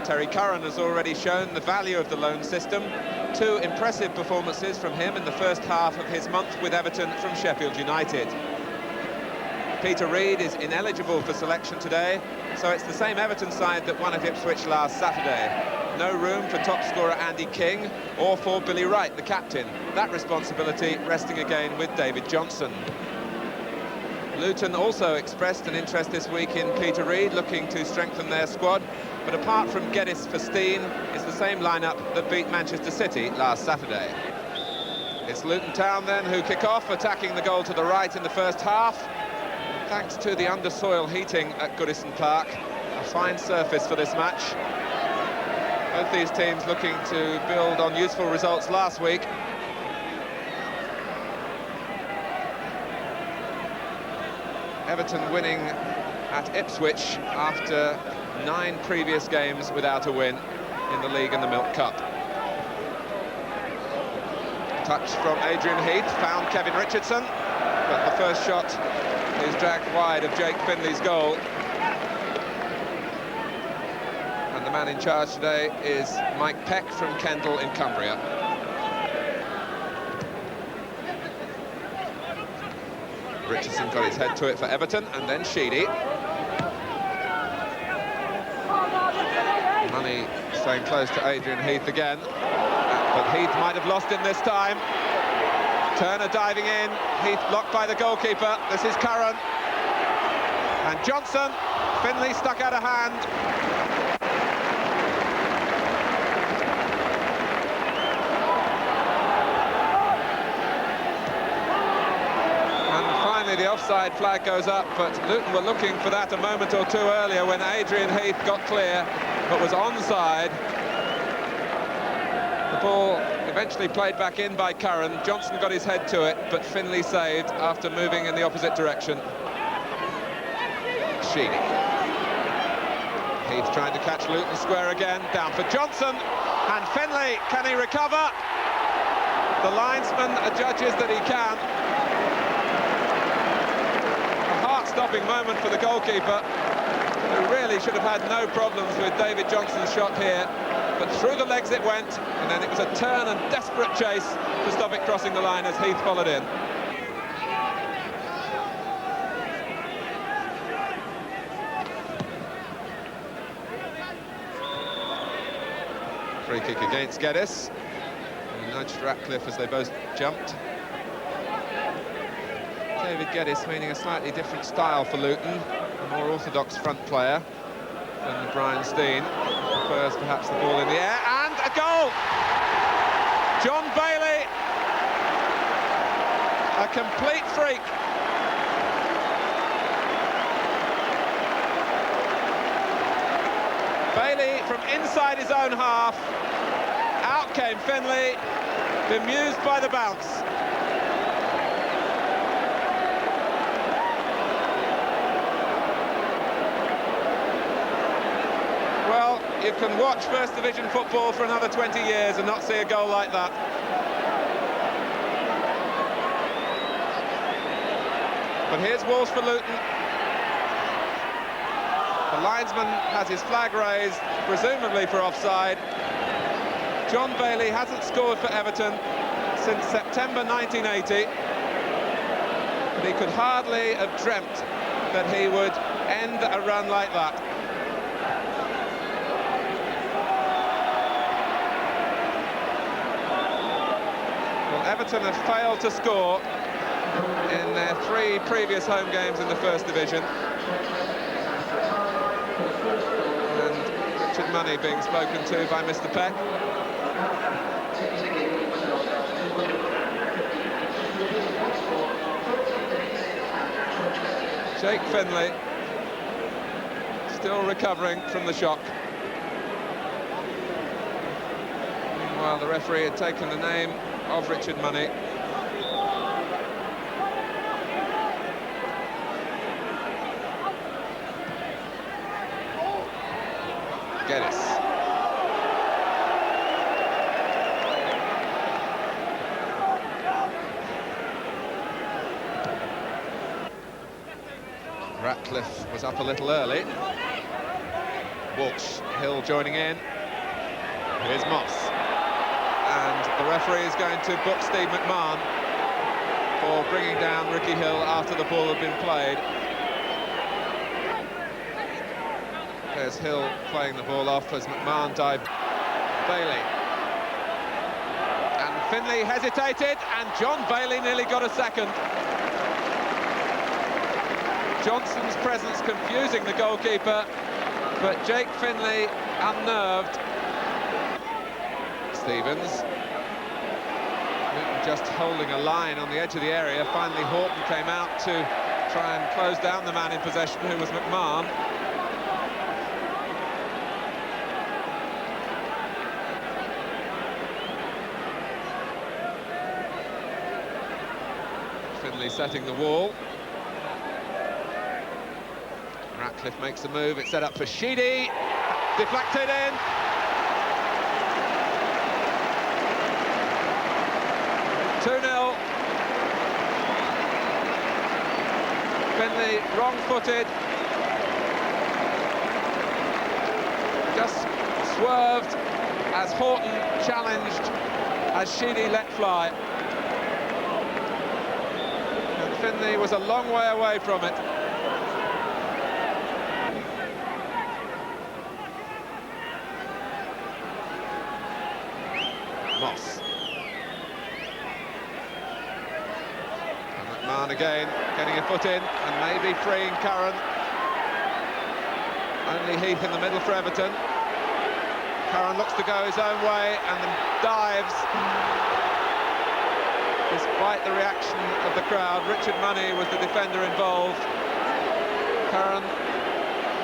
Terry Curran has already shown the value of the loan system. 2 impressive performances from him in the first half of his month with Everton from Sheffield United. Peter Reid is ineligible for selection today, so it's the same Everton side that won at Ipswich last Saturday. No room for top scorer Andy King or for Billy Wright, the captain. That responsibility resting again with David Johnson. Luton also expressed an interest this week in Peter Reid, looking to strengthen their squad. But apart from Geddes for Steen, it's the same lineup that beat Manchester City last Saturday. It's Luton Town then who kick off, attacking the goal to the right in the first half. Thanks to the undersoil heating at Goodison Park, a fine surface for this match. Both these teams looking to build on useful results last week. Everton winning at Ipswich after 9 previous games without a win in the league and the Milk Cup. Touch from Adrian Heath, found Kevin Richardson, but the first shot is dragged wide of Jake Finley's goal. And the man in charge today is Mike Peck from Kendal in Cumbria. Richardson got his head to it for Everton, and then Sheedy. Money staying close to Adrian Heath again, but Heath might have lost him this time. Turner diving in, Heath blocked by the goalkeeper. This is Curran. And Johnson, Finley stuck out of hand. The offside flag goes up, but Luton were looking for that a moment or two earlier when Adrian Heath got clear, but was onside. The ball eventually played back in by Curran. Johnson got his head to it, but Finley saved after moving in the opposite direction. Sheedy. Heath trying to catch Luton square again, down for Johnson, and Finley, can he recover? The linesman judges that he can. Stopping moment for the goalkeeper, who really should have had no problems with David Johnson's shot here, but through the legs it went, and then it was a turn and desperate chase to stop it crossing the line as Heath followed in. Free kick against Geddes, and nudged Ratcliffe as they both jumped. David Geddes meaning a slightly different style for Luton, a more orthodox front player than Brian Steen. Prefers perhaps the ball in the air, and a goal! John Bailey, a complete freak. Bailey from inside his own half, out came Finley, bemused by the bounce. Well, you can watch First Division football for another 20 years and not see a goal like that. But here's Walsh for Luton. The linesman has his flag raised, presumably for offside. John Bailey hasn't scored for Everton since September 1980. But he could hardly have dreamt that he would end a run like that. Everton have failed to score in their 3 previous home games in the First Division. And Richard Money being spoken to by Mr. Peck. Jake Finley still recovering from the shock. Meanwhile, the referee had taken the name of Richard Money. Geddes. Ratcliffe was up a little early. Walsh, Hill joining in. Here's Moss. And the referee is going to book Steve McMahon for bringing down Ricky Hill after the ball had been played. There's Hill playing the ball off as McMahon dived. Bailey. And Finlay hesitated, and John Bailey nearly got a second. Johnson's presence confusing the goalkeeper, but Jake Finlay unnerved. Stevens. Luton just holding a line on the edge of the area. Finally Horton came out to try and close down the man in possession, who was McMahon. Finlay setting the wall. Ratcliffe makes a move, it's set up for Sheedy, deflected in. (2-0). Finlay wrong-footed. Just swerved as Horton challenged, as Sheedy let fly. And Finlay was a long way away from it. Moss. And McMahon again, getting a foot in, and maybe freeing Curran. Only Heath in the middle for Everton. Curran looks to go his own way, and then dives. Despite the reaction of the crowd, Richard Money was the defender involved. Curran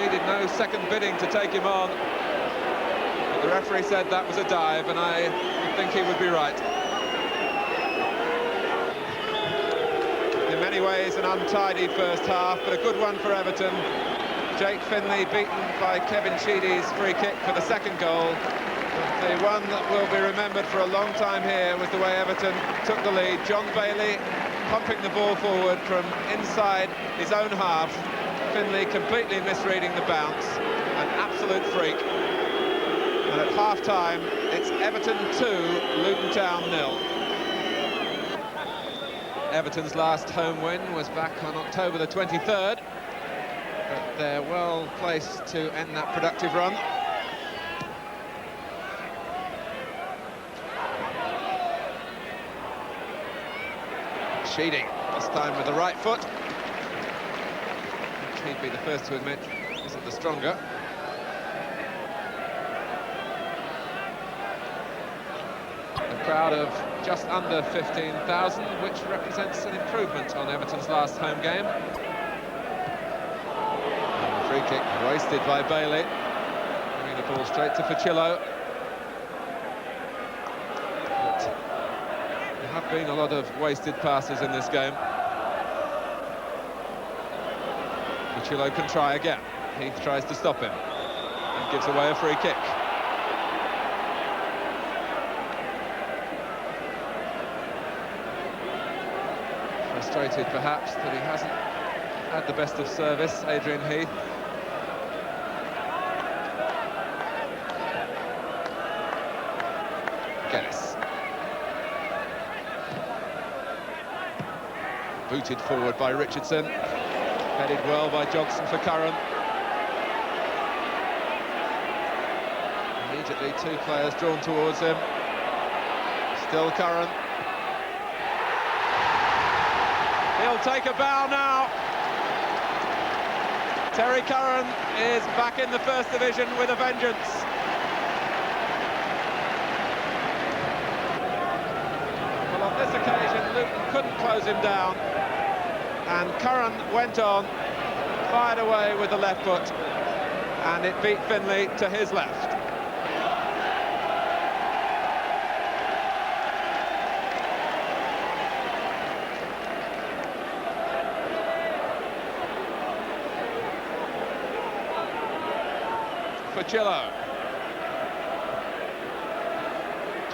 needed no second bidding to take him on. But the referee said that was a dive, and I think he would be right. In many ways an untidy first half, but a good one for Everton. Jake Finlay beaten by Kevin Sheedy's free kick for the second goal. But the one that will be remembered for a long time here was the way Everton took the lead. John Bailey pumping the ball forward from inside his own half. Finlay completely misreading the bounce. An absolute freak. And at half-time, it's Everton 2, Luton Town 0. Everton's last home win was back on October the 23rd, but they're well placed to end that productive run. Sheedy, this time with the right foot. He'd be the first to admit isn't the stronger. A crowd of just under 15,000, which represents an improvement on Everton's last home game. And the free kick wasted by Bailey, bringing the ball straight to Fucillo. But there have been a lot of wasted passes in this game. Fucillo can try again. Heath tries to stop him and gives away a free kick. Frustrated perhaps that he hasn't had the best of service, Adrian Heath. Geddes. Booted forward by Richardson. Headed well by Johnson for Curran. Immediately two players drawn towards him. Still Curran. He'll take a bow now. Terry Curran is back in the First Division with a vengeance. Well, on this occasion, Luton couldn't close him down. And Curran went on, fired away with the left foot, and it beat Finlay to his left. Fucillo.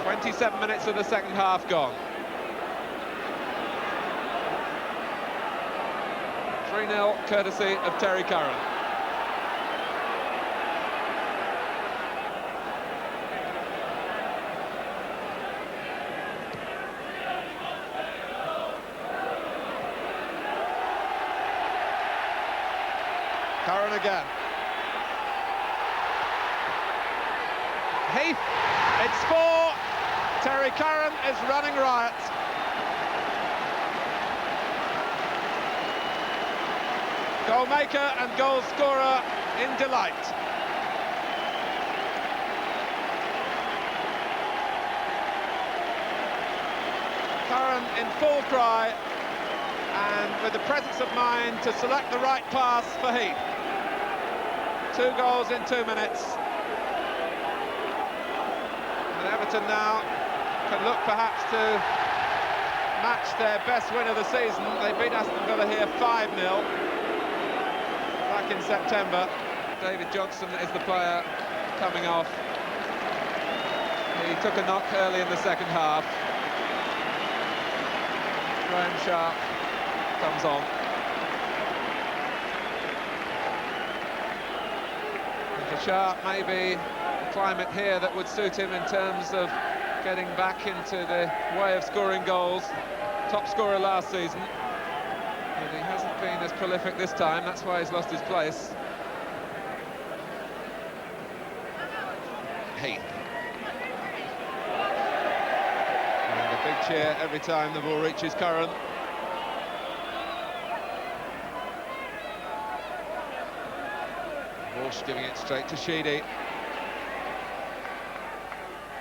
27 minutes of the second half gone. 3-0 courtesy of Terry Curran. again. Heath, it's 4. Terry Curran is running riot. Goal maker and goal scorer in delight. Curran in full cry, and with the presence of mind to select the right pass for Heath. 2 goals in 2 minutes. And Everton now can look perhaps to match their best win of the season. They beat Aston Villa here 5-0 back in September. David Johnson is the player coming off. He took a knock early in the second half. Graham Sharp comes on. And for Sharp, maybe a climate here that would suit him in terms of getting back into the way of scoring goals. Top scorer last season. But he hasn't been as prolific this time, that's why he's lost his place. Heath. And a big cheer every time the ball reaches Curran. Walsh giving it straight to Sheedy.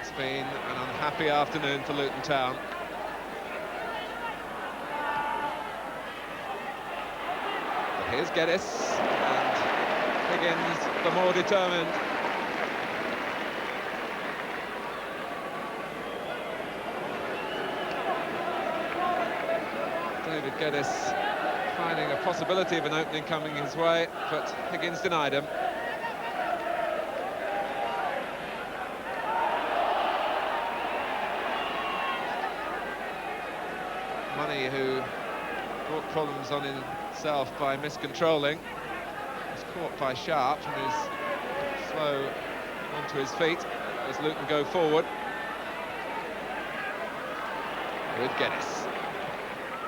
It's been an unhappy afternoon for Luton Town. But here's Geddes, and Higgins the more determined. David Geddes finding a possibility of an opening coming his way, but Higgins denied him. Money, who brought problems on himself by miscontrolling, was caught by Sharp and is slow onto his feet as Luton go forward. With Geddes.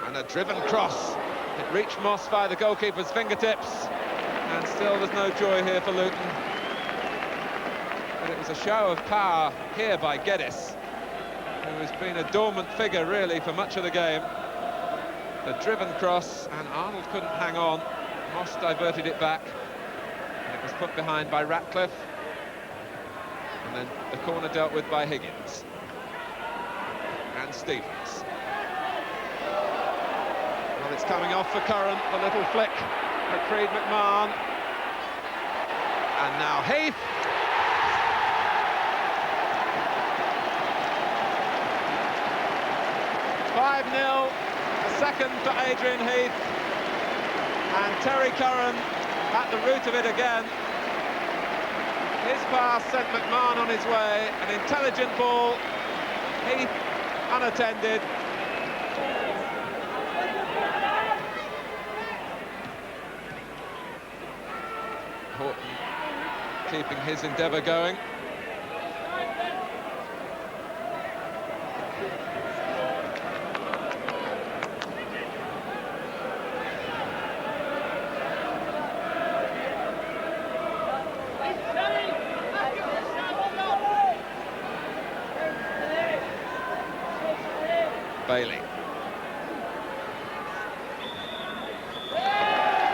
And a driven cross. It reached Moss by the goalkeeper's fingertips, and still there's no joy here for Luton. But it was a show of power here by Geddes, who has been a dormant figure really for much of the game. The driven cross, and Arnold couldn't hang on. Moss diverted it back, and it was put behind by Ratcliffe. And then the corner dealt with by Higgins. And Stevens. Well, it's coming off for Curran, the little flick at Creed McMahon. And now Heath. It's 5-0, a second for Adrian Heath. And Terry Curran at the root of it again. His pass sent McMahon on his way, an intelligent ball. Heath unattended. Horton keeping his endeavour going. Bailey.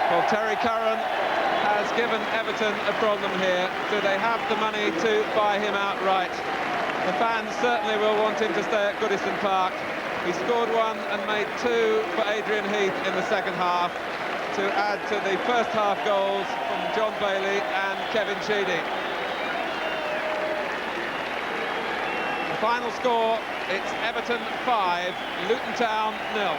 Well, Terry Curran has given Everton a problem here. Do they have the money to buy him outright? The fans certainly will want him to stay at Goodison Park. He scored 1 and made 2 for Adrian Heath in the second half, to add to the first half goals from John Bailey and Kevin Sheedy. The final score, it's Everton 5, Luton Town 0.